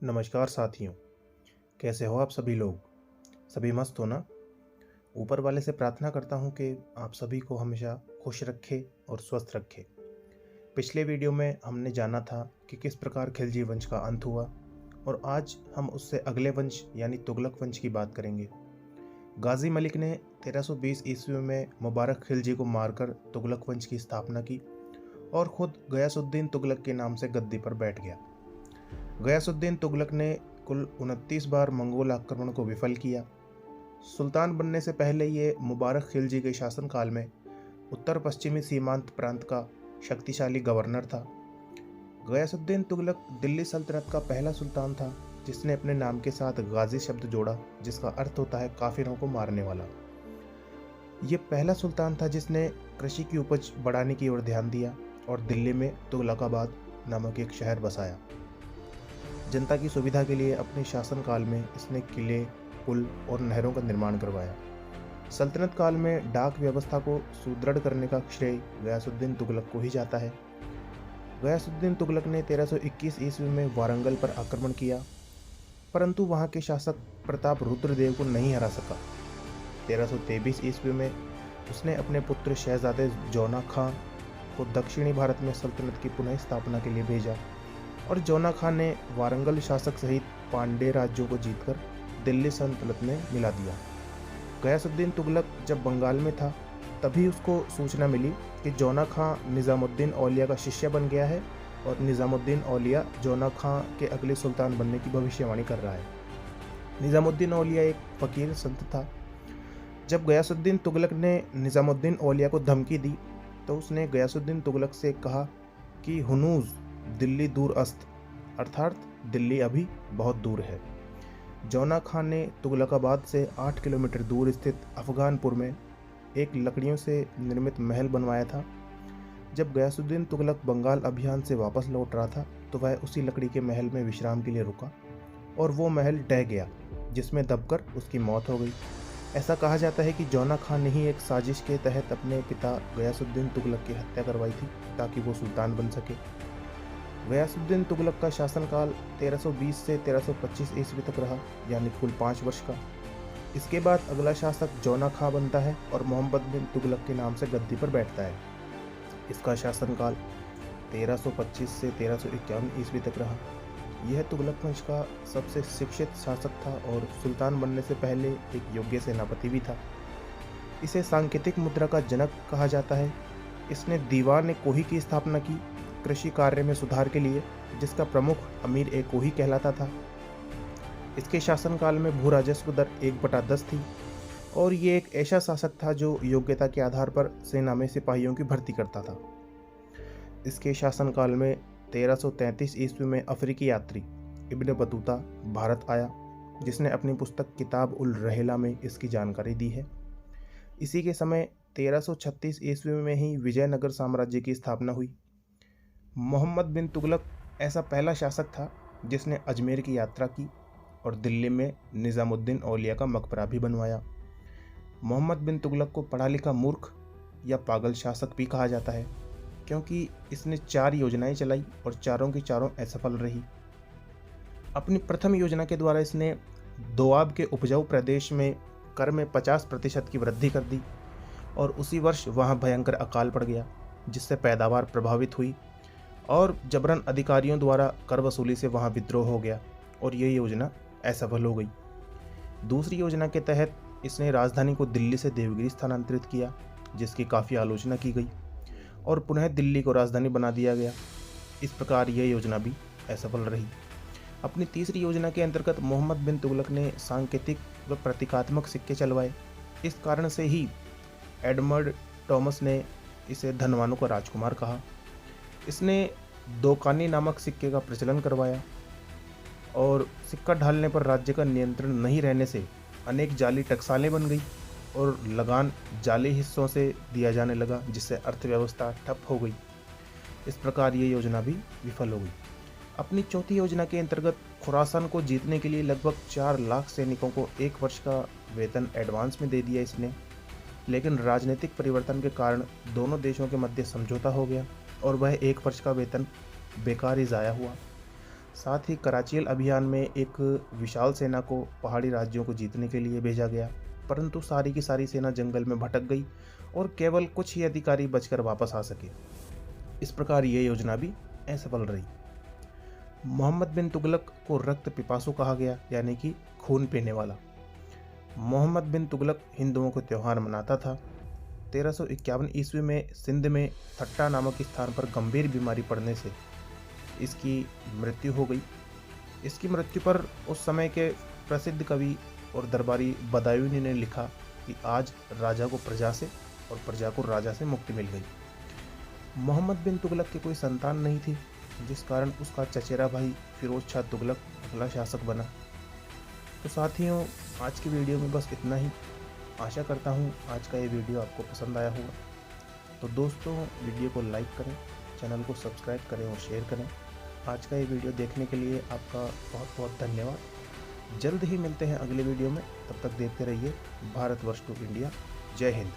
नमस्कार साथियों, कैसे हो आप सभी लोग? सभी मस्त हो ना? ऊपर वाले से प्रार्थना करता हूँ कि आप सभी को हमेशा खुश रखे और स्वस्थ रखे। पिछले वीडियो में हमने जाना था कि किस प्रकार खिलजी वंश का अंत हुआ और आज हम उससे अगले वंश यानी तुगलक वंश की बात करेंगे। गाजी मलिक ने 1320 ईस्वी में मुबारक खिलजी को मारकर तुगलक वंश की स्थापना की और खुद गयासुद्दीन तुगलक के नाम से गद्दी पर बैठ गया। गयासुद्दीन तुगलक ने कुल 29 बार मंगोल आक्रमण को विफल किया। सुल्तान बनने से पहले ये मुबारक खिलजी के शासनकाल में उत्तर पश्चिमी सीमांत प्रांत का शक्तिशाली गवर्नर था। गयासुद्दीन तुगलक दिल्ली सल्तनत का पहला सुल्तान था जिसने अपने नाम के साथ गाजी शब्द जोड़ा, जिसका अर्थ होता है काफिरों को मारने वाला। ये पहला सुल्तान था जिसने कृषि की उपज बढ़ाने की ओर ध्यान दिया और दिल्ली में तुगलकाबाद नामक एक शहर बसाया। जनता की सुविधा के लिए अपने शासनकाल में इसने किले, पुल और नहरों का निर्माण करवाया। सल्तनत काल में डाक व्यवस्था को सुदृढ़ करने का श्रेय गयासुद्दीन तुगलक को ही जाता है। गयासुद्दीन तुगलक ने 1321 ईस्वी में वारंगल पर आक्रमण किया, परंतु वहां के शासक प्रताप रुद्रदेव को नहीं हरा सका। 1323 ईस्वी में उसने अपने पुत्र शहजादे जौना खां को दक्षिणी भारत में सल्तनत की पुनः स्थापना के लिए भेजा और जौना खान ने वारंगल शासक सहित पांड्य राज्यों को जीतकर दिल्ली सल्तनत में मिला दिया। गयासुद्दीन तुगलक जब बंगाल में था तभी उसको सूचना मिली कि जौना खान निज़ामुद्दीन औलिया का शिष्य बन गया है और निज़ामुद्दीन औलिया जौना खान के अगले सुल्तान बनने की भविष्यवाणी कर रहा है। निज़ामुद्दीन औलिया एक फकीर संत था। जब गयासुद्दीन तुगलक ने निज़ामुद्दीन औलिया को धमकी दी तो उसने गयासुद्दीन तुगलक से कहा कि हुनूज दिल्ली दूर अस्त, अर्थात दिल्ली अभी बहुत दूर है। जौना खान ने तुगलकाबाद से 8 किलोमीटर दूर स्थित अफगानपुर में एक लकड़ियों से निर्मित महल बनवाया था। जब गयासुद्दीन तुगलक बंगाल अभियान से वापस लौट रहा था तो वह उसी लकड़ी के महल में विश्राम के लिए रुका और वो महल ढह गया, जिसमें दबकर उसकी मौत हो गई। ऐसा कहा जाता है कि जौना खान ने ही एक साजिश के तहत अपने पिता गयासुद्दीन तुगलक की हत्या करवाई थी ताकि वो सुल्तान बन सके। गयासुद्दीन तुगलक का शासनकाल 1320 से 1325 ईस्वी तक रहा, यानी कुल 5 वर्ष का। इसके बाद अगला शासक जौना खां बनता है और मोहम्मद बिन तुगलक के नाम से गद्दी पर बैठता है। इसका शासनकाल 1325 से 1351 ईस्वी तक रहा। यह तुगलक वंश का सबसे शिक्षित शासक था और सुल्तान बनने से पहले एक योग्य सेनापति भी था। इसे सांकेतिक मुद्रा का जनक कहा जाता है। इसने दीवान ए कोही की स्थापना की कृषि कार्य में सुधार के लिए, जिसका प्रमुख अमीर ए कोही कहलाता था। इसके शासनकाल में भू राजस्व दर 1/10 थी और ये एक ऐसा शासक था जो योग्यता के आधार पर सेना में सिपाहियों की भर्ती करता था। इसके शासनकाल में 1333 ईस्वी में अफ्रीकी यात्री इब्न बतूता भारत आया, जिसने अपनी पुस्तक किताब उल रहेला में इसकी जानकारी दी है। इसी के समय 1336 ईस्वी में ही विजयनगर साम्राज्य की स्थापना हुई। मोहम्मद बिन तुगलक ऐसा पहला शासक था जिसने अजमेर की यात्रा की और दिल्ली में निज़ामुद्दीन औलिया का मकबरा भी बनवाया। मोहम्मद बिन तुगलक को पढ़ा लिखा मूर्ख या पागल शासक भी कहा जाता है, क्योंकि इसने 4 योजनाएं चलाई और चारों की चारों असफल रही। अपनी प्रथम योजना के द्वारा इसने दोआब के उपजाऊ प्रदेश में कर में 50% की वृद्धि कर दी और उसी वर्ष वहां भयंकर अकाल पड़ गया, जिससे पैदावार प्रभावित हुई और जबरन अधिकारियों द्वारा कर वसूली से वहां विद्रोह हो गया और ये योजना असफल हो गई। दूसरी योजना के तहत इसने राजधानी को दिल्ली से देवगिरी स्थानांतरित किया, जिसकी काफ़ी आलोचना की गई और पुनः दिल्ली को राजधानी बना दिया गया। इस प्रकार यह योजना भी असफल रही। अपनी तीसरी योजना के अंतर्गत मोहम्मद बिन तुगलक ने सांकेतिक व प्रतीकात्मक सिक्के चलवाए। इस कारण से ही एडमंड टॉमस ने इसे धनवानों का राजकुमार कहा। इसने दोकानी नामक सिक्के का प्रचलन करवाया और सिक्का ढालने पर राज्य का नियंत्रण नहीं रहने से अनेक जाली टकसालें बन गई और लगान जाली हिस्सों से दिया जाने लगा, जिससे अर्थव्यवस्था ठप हो गई। इस प्रकार ये योजना भी विफल हो गई। अपनी चौथी योजना के अंतर्गत खुरासान को जीतने के लिए लगभग 4 लाख सैनिकों को 1 वर्ष का वेतन एडवांस में दे दिया इसने, लेकिन राजनीतिक परिवर्तन के कारण दोनों देशों के मध्य समझौता हो गया और वह 1 वर्ष का वेतन बेकार ही ज़ाया हुआ। साथ ही कराचियल अभियान में एक विशाल सेना को पहाड़ी राज्यों को जीतने के लिए भेजा गया, परंतु सारी की सारी सेना जंगल में भटक गई और केवल कुछ ही अधिकारी बचकर वापस आ सके। इस प्रकार ये योजना भी असफल रही। मोहम्मद बिन तुगलक को रक्त पिपासु कहा गया, यानी कि खून पीने वाला। मोहम्मद बिन तुगलक हिंदुओं को त्यौहार मनाता था। 1351 ईस्वी में सिंध में थट्टा नामक स्थान पर गंभीर बीमारी पड़ने से इसकी मृत्यु हो गई। इसकी मृत्यु पर उस समय के प्रसिद्ध कवि और दरबारी बदायूनी ने लिखा कि आज राजा को प्रजा से और प्रजा को राजा से मुक्ति मिल गई। मोहम्मद बिन तुगलक की कोई संतान नहीं थी, जिस कारण उसका चचेरा भाई फिरोज शाह तुगलक अगला शासक बना। तो साथियों, आज की वीडियो में बस इतना ही। आशा करता हूँ आज का ये वीडियो आपको पसंद आया होगा। तो दोस्तों, वीडियो को लाइक करें, चैनल को सब्सक्राइब करें और शेयर करें। आज का ये वीडियो देखने के लिए आपका बहुत बहुत धन्यवाद। जल्द ही मिलते हैं अगले वीडियो में। तब तक देखते रहिए भारतवर्ष टू इंडिया। जय हिंद।